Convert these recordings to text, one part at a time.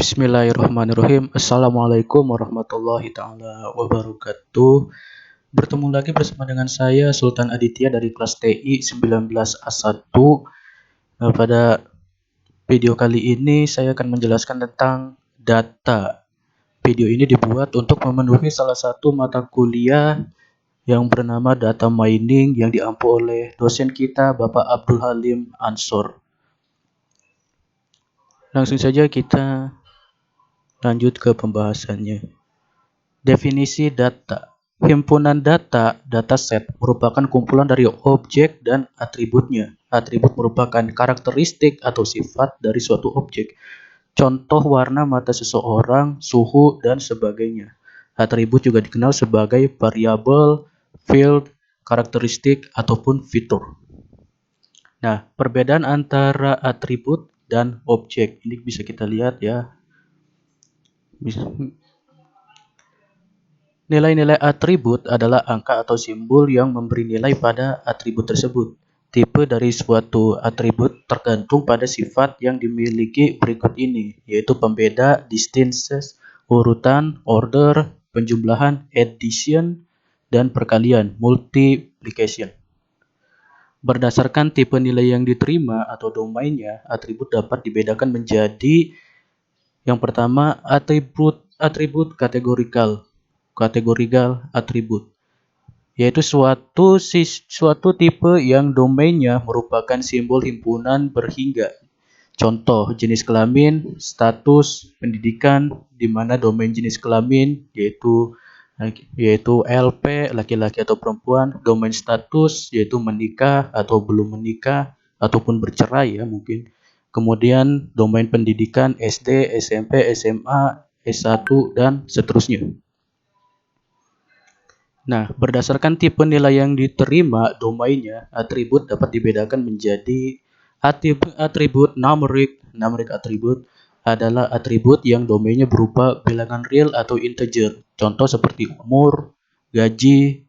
Bismillahirrahmanirrahim. Assalamualaikum warahmatullahi ta'ala wabarakatuh. Bertemu lagi bersama dengan saya Sultan Aditya dari kelas TI 19A1. Pada video kali ini saya akan menjelaskan tentang data. Video ini dibuat untuk memenuhi salah satu mata kuliah yang bernama data mining yang diampu oleh dosen kita Bapak Abdul Halim Ansor. Langsung saja kita lanjut ke pembahasannya. Definisi data. Himpunan data, dataset, merupakan kumpulan dari objek dan atributnya. Atribut merupakan karakteristik atau sifat dari suatu objek. Contoh warna mata seseorang, suhu, dan sebagainya. Atribut juga dikenal sebagai variabel, field, karakteristik, ataupun fitur. Nah, perbedaan antara atribut dan objek. Ini bisa kita lihat ya. Nilai-nilai atribut adalah angka atau simbol yang memberi nilai pada atribut tersebut. Tipe dari suatu atribut tergantung pada sifat yang dimiliki berikut ini, yaitu pembeda, distances, urutan, order, penjumlahan, addition, dan perkalian, multiplication. Berdasarkan tipe nilai yang diterima atau domainnya, atribut dapat dibedakan menjadi yang pertama, atribut kategorikal atribut, yaitu suatu tipe yang domainnya merupakan simbol himpunan berhingga. Contoh, jenis kelamin, status, pendidikan, di mana domain jenis kelamin yaitu LP, laki-laki atau perempuan, domain status yaitu menikah atau belum menikah ataupun bercerai ya mungkin. Kemudian domain pendidikan SD, SMP, SMA, S1 dan seterusnya. Nah, berdasarkan tipe nilai yang diterima domainnya, atribut dapat dibedakan menjadi atribut numerik. Numerik atribut adalah atribut yang domainnya berupa bilangan real atau integer. Contoh seperti umur, gaji,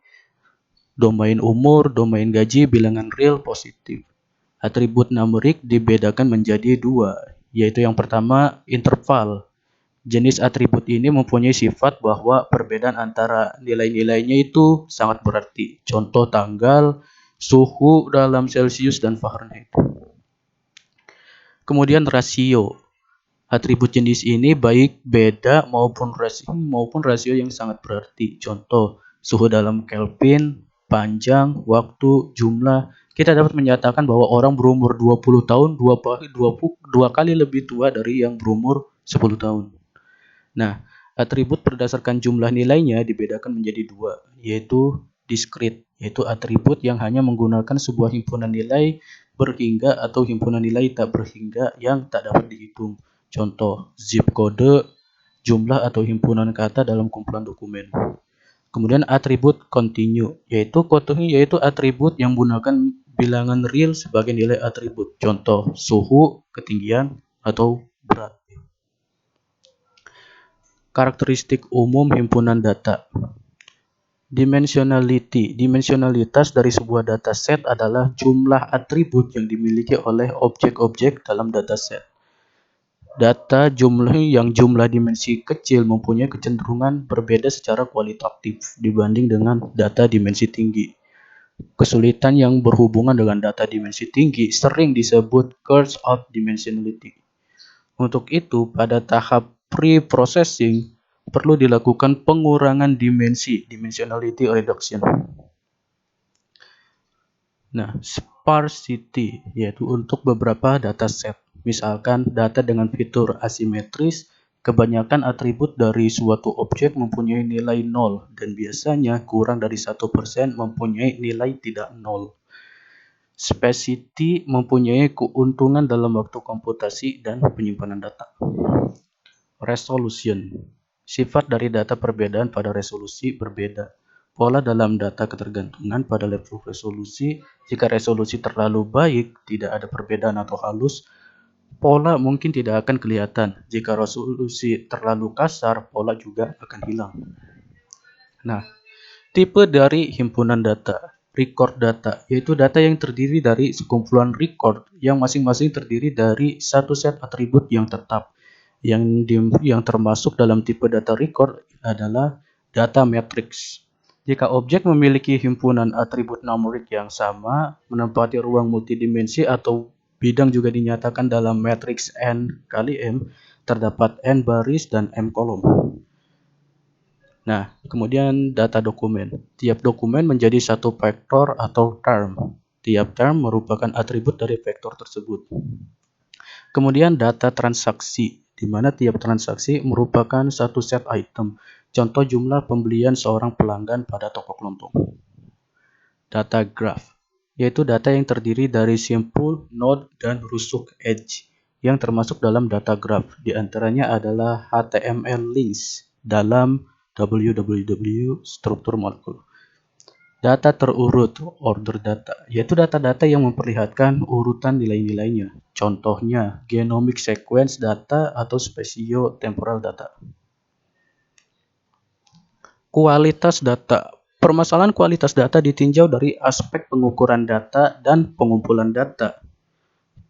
domain umur, domain gaji, bilangan real positif. Atribut numerik dibedakan menjadi dua, yaitu yang pertama interval. Jenis atribut ini mempunyai sifat bahwa perbedaan antara nilai-nilainya itu sangat berarti. Contoh tanggal, suhu dalam Celcius dan Fahrenheit. Kemudian rasio. Atribut jenis ini baik beda maupun rasio yang sangat berarti. Contoh suhu dalam Kelvin, panjang, waktu, jumlah. Kita dapat menyatakan bahwa orang berumur 20 tahun dua kali lebih tua dari yang berumur 10 tahun. Nah, atribut berdasarkan jumlah nilainya dibedakan menjadi dua, yaitu discrete, yaitu atribut yang hanya menggunakan sebuah himpunan nilai berhingga atau himpunan nilai tak berhingga yang tak dapat dihitung. Contoh, zip kode, jumlah atau himpunan kata dalam kumpulan dokumen. Kemudian atribut continue, yaitu atribut yang menggunakan bilangan real sebagai nilai atribut. Contoh, suhu, ketinggian, atau berat. Karakteristik umum himpunan data. Dimensionality. Dimensionalitas dari sebuah dataset adalah jumlah atribut yang dimiliki oleh objek-objek dalam dataset. Data jumlah dimensi kecil mempunyai kecenderungan berbeda secara kualitatif dibanding dengan data dimensi tinggi. Kesulitan yang berhubungan dengan data dimensi tinggi sering disebut curse of dimensionality. Untuk itu, pada tahap pre-processing perlu dilakukan pengurangan dimensionality reduction. Nah, sparsity yaitu untuk beberapa dataset. Misalkan data dengan fitur asimetris, kebanyakan atribut dari suatu objek mempunyai nilai 0 dan biasanya kurang dari 1% mempunyai nilai tidak 0. Sparsity mempunyai keuntungan dalam waktu komputasi dan penyimpanan data. Resolution. Sifat dari data perbedaan pada resolusi berbeda. Pola dalam data ketergantungan pada level resolusi. Jika resolusi terlalu baik, tidak ada perbedaan atau halus, pola mungkin tidak akan kelihatan. Jika resolusi terlalu kasar, pola juga akan hilang. Nah, tipe dari himpunan data. Record data, yaitu data yang terdiri dari sekumpulan record yang masing-masing terdiri dari satu set atribut yang tetap. Yang termasuk dalam tipe data record adalah data matrix. Jika objek memiliki himpunan atribut numerik yang sama, menempati ruang multidimensi atau bidang juga dinyatakan dalam matriks N kali M, terdapat N baris dan M kolom. Nah, kemudian data dokumen. Tiap dokumen menjadi satu vektor atau term. Tiap term merupakan atribut dari vektor tersebut. Kemudian data transaksi, di mana tiap transaksi merupakan satu set item. Contoh jumlah pembelian seorang pelanggan pada toko kelontong. Data graph, yaitu data yang terdiri dari simpul, node, dan rusuk edge, yang termasuk dalam data graph. Di antaranya adalah HTML links dalam www struktur molekul. Data terurut, order data, yaitu data-data yang memperlihatkan urutan nilai-nilainya. Contohnya, genomic sequence data atau spatio-temporal data. Kualitas data. Permasalahan kualitas data ditinjau dari aspek pengukuran data dan pengumpulan data.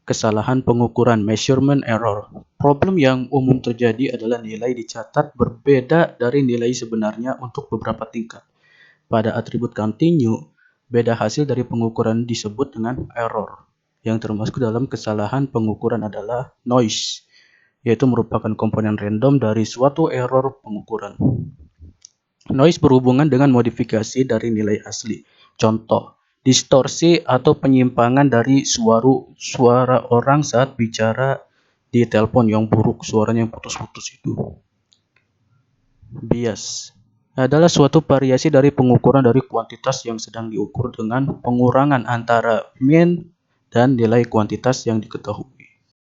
Kesalahan pengukuran, measurement error. Problem yang umum terjadi adalah nilai dicatat berbeda dari nilai sebenarnya untuk beberapa tingkat. Pada atribut continue, beda hasil dari pengukuran disebut dengan error. Yang termasuk dalam kesalahan pengukuran adalah noise, yaitu merupakan komponen random dari suatu error pengukuran. Noise berhubungan dengan modifikasi dari nilai asli. Contoh, distorsi atau penyimpangan dari suara orang saat bicara di telepon yang buruk, suaranya yang putus-putus itu. Bias adalah suatu variasi dari pengukuran dari kuantitas yang sedang diukur dengan pengurangan antara mean dan nilai kuantitas yang diketahui.